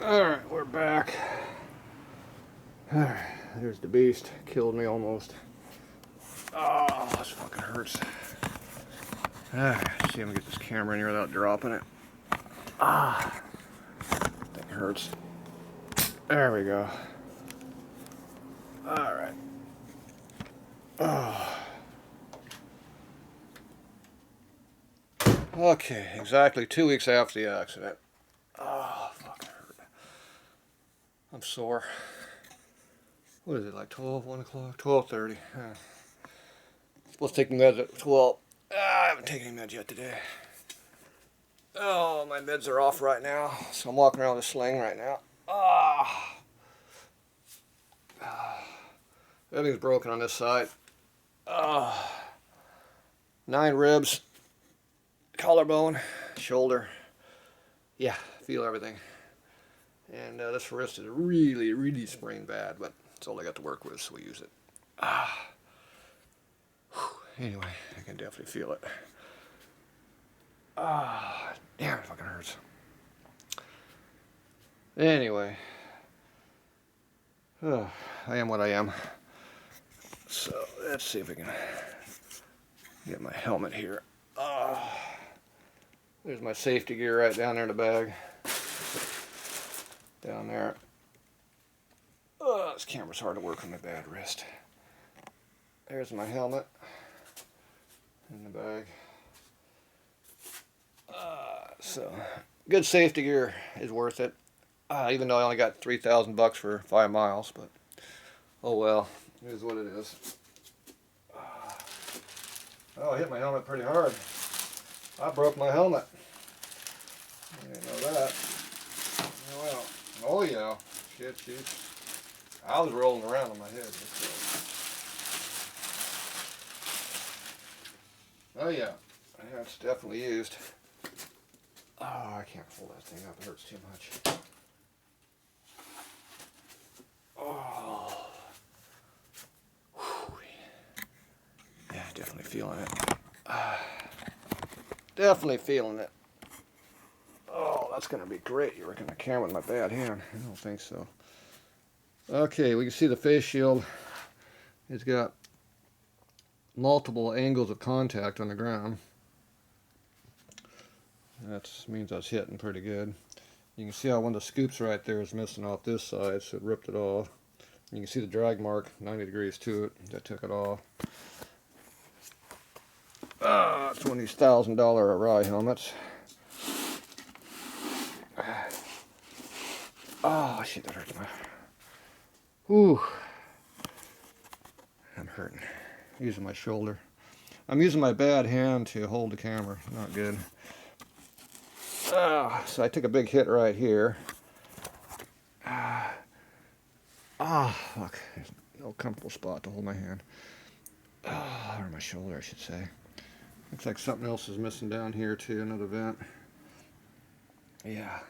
Alright, we're back. Alright, there's the beast. Killed me almost. Oh, this fucking hurts. Alright, see if I can get this camera in here without dropping it. Ah, that hurts. There we go. Alright. Oh. Okay, exactly 2 weeks after the accident. Oh, fucking hurt. I'm sore. What is it, like 12, 1 o'clock? 12:30. Supposed to take meds at 12. I haven't taken any meds yet today. Oh, my meds are off right now, so I'm walking around with a sling right now. Ah. Everything's broken on this side. 9 ribs, collarbone, shoulder. Yeah, feel everything. And this wrist is really, really sprained bad, but it's all I got to work with, so we use it. Anyway, I can definitely feel it. Damn, it fucking hurts. Anyway, I am what I am. So let's see if we can get my helmet here. There's my safety gear right down there in the bag. Down there. This camera's hard to work on my bad wrist. There's my helmet in the bag. So good safety gear is worth it. Even though I only got $3,000 for 5 miles, but oh well, it is what it is. Oh, I hit my helmet pretty hard. I broke my helmet. I didn't know that. Well, oh yeah, shit, shoot. I was rolling around on my head. Oh yeah, that's definitely used. Oh, I can't pull that thing up. It hurts too much. Oh. Whew. Yeah, definitely feeling it. Definitely feeling it. Oh, that's going to be great. You're working the camera with my bad hand. I don't think so. Okay, we can see the face shield. It's got multiple angles of contact on the ground. That means I was hitting pretty good. You can see how one of the scoops right there is missing off this side, so it ripped it off. You can see the drag mark, 90 degrees to it, that took it off. It's one of these $1,000 Harley helmets. Oh shit, that hurts my... Whew. I'm hurting. Using my shoulder. I'm using my bad hand to hold the camera. Not good. So I took a big hit right here. Fuck. There's no comfortable spot to hold my hand. Or my shoulder, I should say. Looks like something else is missing down here too, another vent. Yeah.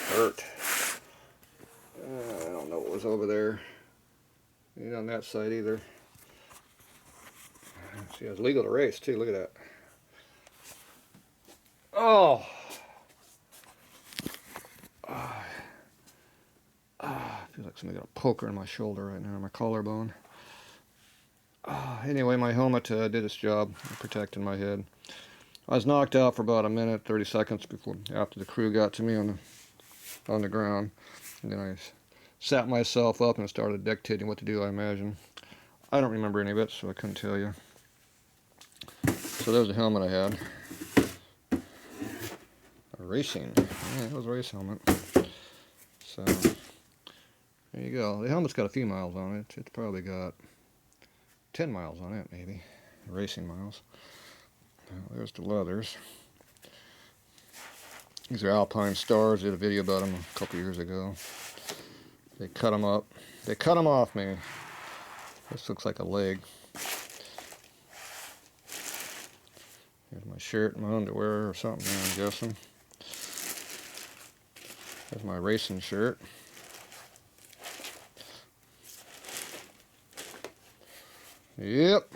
Hurt. I don't know what was over there. Ain't on that side either. See, it's legal to race too. Look at that. Oh. I feel like somebody got a poker in my shoulder right now, my collarbone. Anyway, my helmet did its job protecting my head. I was knocked out for about a minute, 30 seconds after the crew got to me on the ground. And then I sat myself up and started dictating what to do, I imagine. I don't remember any of it, so I couldn't tell you. So there's the helmet I had. A racing. Yeah, it was a race helmet. So there you go. The helmet's got a few miles on it. It's probably got 10 miles on it, maybe. Racing miles. Well, there's the leathers. These are Alpine Stars. I did a video about them a couple years ago. They cut them up. They cut them off me. This looks like a leg. Here's my shirt, my underwear or something there, I'm guessing. There's my racing shirt. Yep.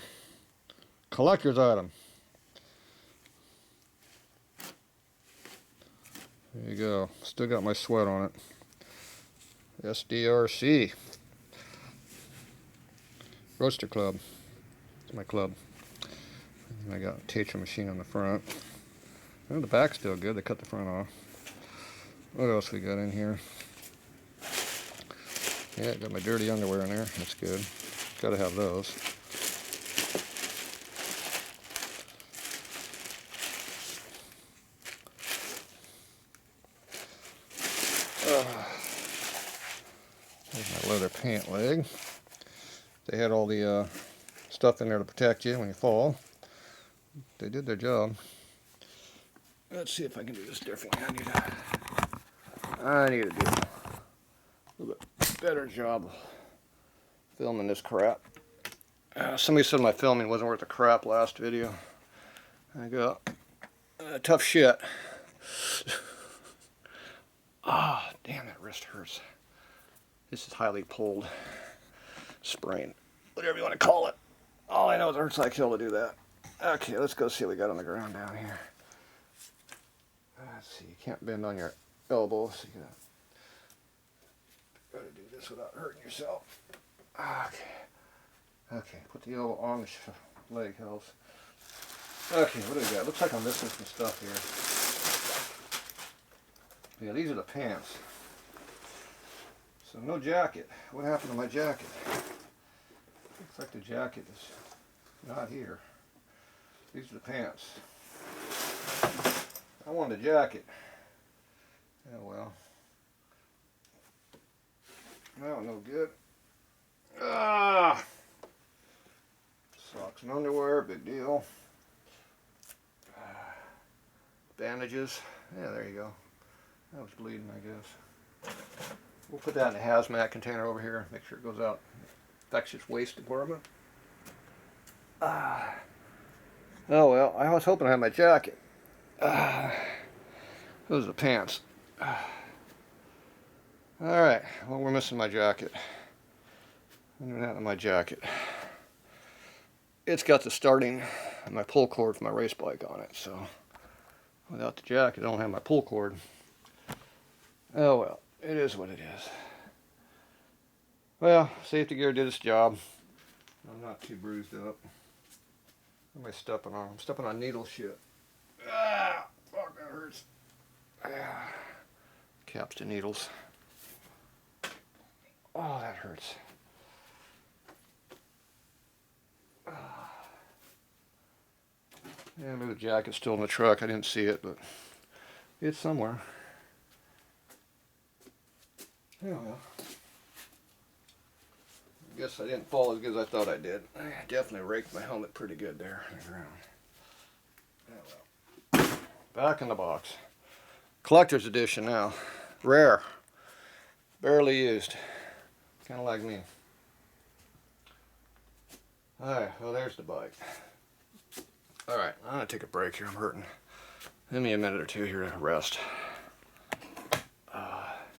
Collector's item. There you go. Still got my sweat on it. SDRC. Roaster Club. It's my club. And I got a Tatro machine on the front. Oh, the back's still good. They cut the front off. What else we got in here? Yeah, got my dirty underwear in there. That's good. Gotta have those. There's my leather pant leg. They had all the stuff in there to protect you when you fall. They did their job. Let's see if I can do this differently. I need to do a little bit better job of filming this crap. Somebody said my filming wasn't worth the crap last video. I got tough shit. Ah, damn, that wrist hurts. This is highly pulled, sprained, whatever you want to call it. All I know is it hurts like hell to do that. Okay, let's go see what we got on the ground down here. Let's see, you can't bend on your elbow, so you gotta do this without hurting yourself. Okay, put the elbow on the leg helps. Okay, what do we got? Looks like I'm missing some stuff here. Yeah, these are the pants. So no jacket. What happened to my jacket? Looks like the jacket is not here. These are the pants. I wanted a jacket. Oh well. No, no good. Ah! Socks and underwear, big deal. Bandages. Yeah, there you go. That was bleeding, I guess. We'll put that in a hazmat container over here. Make sure it goes out. Infectious waste department. Oh well, I was hoping I had my jacket. Those are the pants. Alright, well, we're missing my jacket. What happened to my jacket? It's got the starting and my pull cord for my race bike on it, so without the jacket I don't have my pull cord. Oh well, it is what it is. Well, safety gear did its job. I'm not too bruised up. What am I stepping on? I'm stepping on needle shit. Ah, fuck, that hurts. Ah, caps to needles. Oh, that hurts. Yeah, maybe the jacket's still in the truck. I didn't see it, but it's somewhere. Yeah, well. I guess I didn't fall as good as I thought I did. I definitely raked my helmet pretty good there on the ground. Yeah, well. Back in the box. Collector's edition now. Rare. Barely used. Kind of like me. Alright, well there's the bike. Alright, I'm going to take a break here. I'm hurting. Give me a minute or two here to rest.